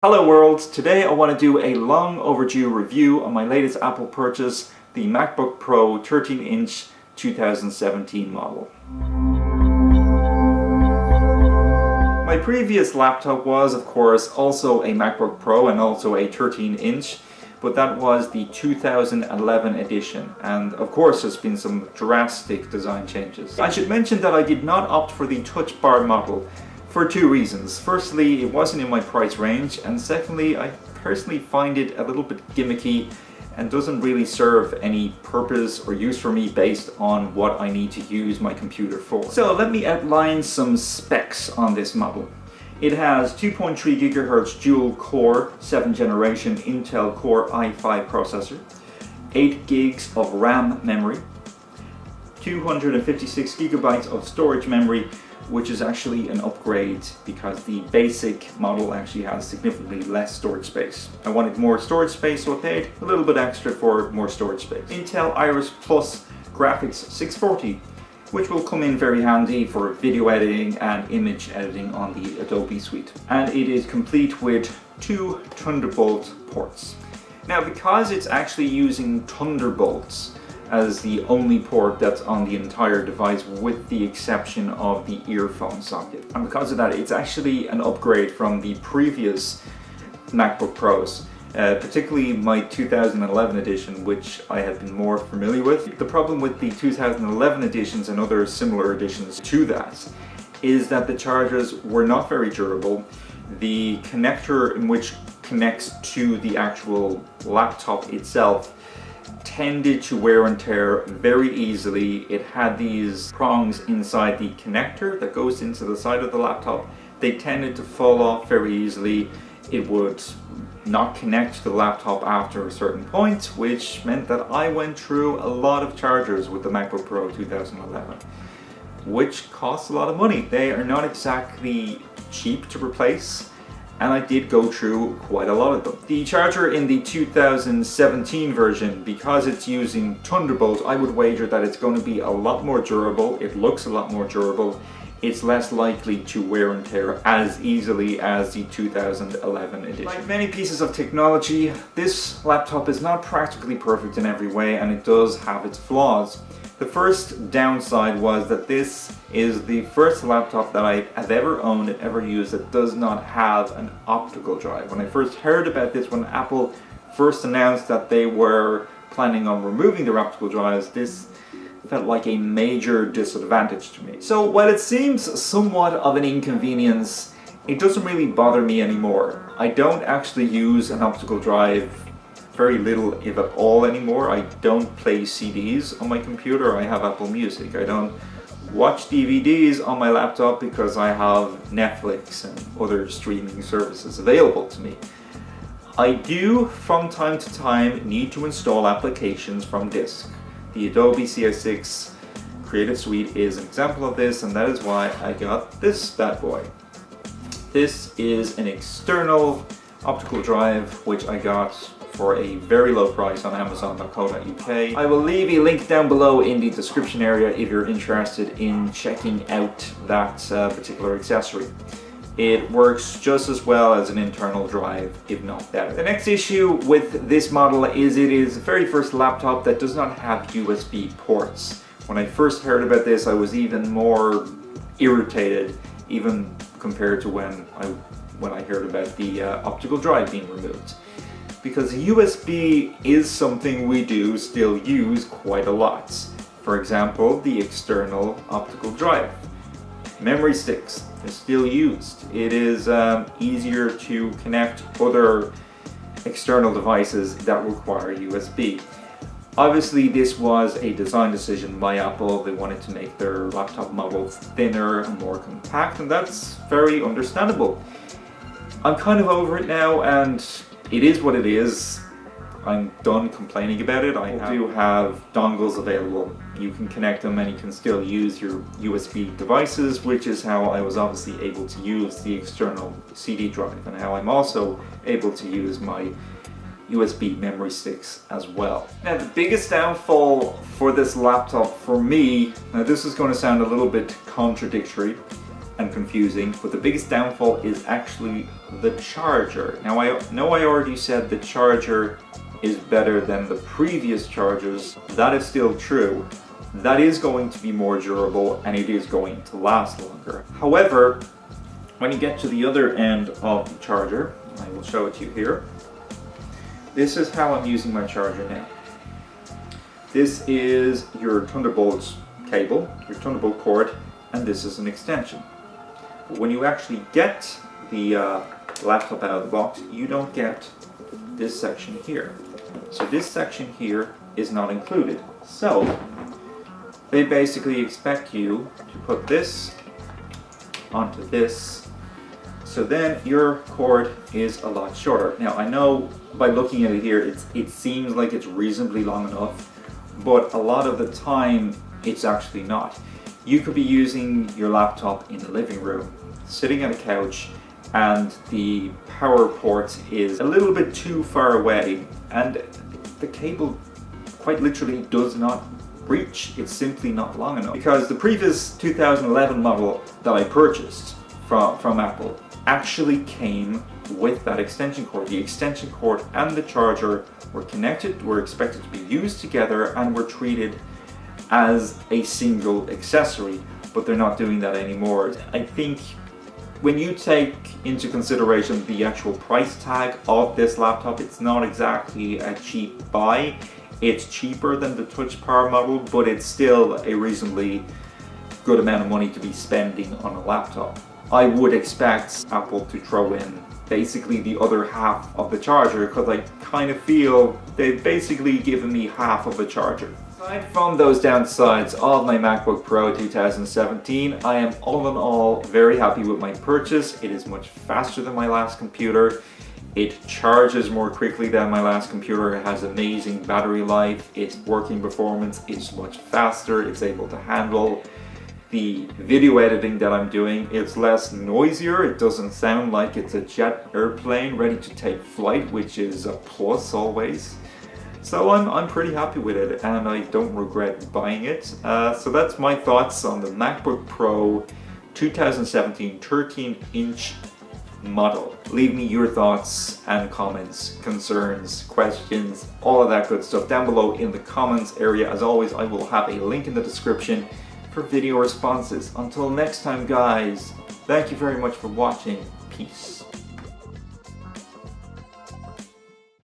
Hello world, today I want to do a long overdue review on my latest Apple purchase, the MacBook Pro 13-inch 2017 model. My previous laptop was, of course, also a MacBook Pro and also a 13-inch, but that was the 2011 edition, and of course there's been some drastic design changes. I should mention that I did not opt for the Touch Bar model for two reasons. Firstly, it wasn't in my price range, and secondly, I personally find it a little bit gimmicky and doesn't really serve any purpose or use for me based on what I need to use my computer for. So let me outline some specs on this model. It has 2.3 GHz dual core 7th generation Intel Core i5 processor, 8 gigs of RAM memory, 256 gigabytes of storage memory, which is actually an upgrade because the basic model actually has significantly less storage space. I wanted more storage space, so I paid a little bit extra for more storage space. Intel Iris Plus Graphics 640, which will come in very handy for video editing and image editing on the Adobe suite. And it is complete with 2 Thunderbolt ports. Now, because it's actually using Thunderbolts as the only port that's on the entire device with the exception of the earphone socket, and because of that it's actually an upgrade from the previous MacBook Pros, particularly my 2011 edition, which I have been more familiar with. The problem with the 2011 editions and other similar editions to that is that the chargers were not very durable. The connector in which connects to the actual laptop itself tended to wear and tear very easily. It had these prongs inside the connector that goes into the side of the laptop. They tended to fall off very easily. It would not connect to the laptop after a certain point, which meant that I went through a lot of chargers with the MacBook Pro 2011, which costs a lot of money. They are not exactly cheap to replace, and I did go through quite a lot of them. The charger in the 2017 version, because it's using Thunderbolt, I would wager that it's going to be a lot more durable. It looks a lot more durable. It's less likely to wear and tear as easily as the 2011 edition. Like many pieces of technology, this laptop is not practically perfect in every way, and it does have its flaws. The first downside was that this is the first laptop that I have ever owned and ever used that does not have an optical drive. When I first heard about this, when Apple first announced that they were planning on removing their optical drives, this felt like a major disadvantage to me. So while it seems somewhat of an inconvenience, it doesn't really bother me anymore. I don't actually use an optical drive very little, if at all, anymore. I don't play CDs on my computer. I have Apple Music. I don't watch DVDs on my laptop because I have Netflix and other streaming services available to me. I do, from time to time, need to install applications from disk. The Adobe CS6 Creative Suite is an example of this, and that is why I got this bad boy. This is an external optical drive which I got for a very low price on Amazon.co.uk. I will leave a link down below in the description area if you're interested in checking out that particular accessory. It works just as well as an internal drive, if not better. The next issue with this model is it is the very first laptop that does not have USB ports. When I first heard about this, I was even more irritated, even compared to when I heard about the optical drive being removed. Because USB is something we do still use quite a lot. For example, the external optical drive. Memory sticks are still used. It is easier to connect other external devices that require USB. Obviously, this was a design decision by Apple. They wanted to make their laptop models thinner and more compact, and that's very understandable. I'm kind of over it now, and it is what it is. I'm done complaining about it. I do have dongles available. You can connect them and you can still use your USB devices, which is how I was obviously able to use the external CD drive, and how I'm also able to use my USB memory sticks as well. Now, the biggest downfall for this laptop for me, now this is going to sound a little bit contradictory, and confusing, but the biggest downfall is actually the charger. Now I know I already said the charger is better than the previous chargers. That is still true. That is going to be more durable and it is going to last longer. However, when you get to the other end of the charger, I will show it to you here. This is how I'm using my charger now. This is your Thunderbolt cable, your Thunderbolt cord, and this is an extension. But when you actually get the laptop out of the box, you don't get this section here. So this section here is not included. So they basically expect you to put this onto this. So then your cord is a lot shorter. Now I know by looking at it here, it seems like it's reasonably long enough, but a lot of the time it's actually not. You could be using your laptop in the living room, sitting on a couch, and the power port is a little bit too far away, and the cable quite literally does not reach. It's simply not long enough. Because the previous 2011 model that I purchased from Apple actually came with that extension cord. The extension cord and the charger were connected, were expected to be used together, and were treated as a single accessory, but they're not doing that anymore. I think when you take into consideration the actual price tag of this laptop, it's not exactly a cheap buy. It's cheaper than the Touch Power model, but it's still a reasonably good amount of money to be spending on a laptop. I would expect Apple to throw in basically the other half of the charger, because I kind of feel they've basically given me half of a charger. Aside from those downsides of my MacBook Pro 2017, I am all in all very happy with my purchase. It is much faster than my last computer. It charges more quickly than my last computer. It has amazing battery life. Its working performance is much faster. It's able to handle the video editing that I'm doing. It's less noisier. It doesn't sound like it's a jet airplane ready to take flight, which is a plus always. So I'm pretty happy with it, and I don't regret buying it. So that's my thoughts on the MacBook Pro 2017 13-inch model. Leave me your thoughts and comments, concerns, questions, all of that good stuff down below in the comments area. As always, I will have a link in the description for video responses. Until next time, guys, thank you very much for watching. Peace.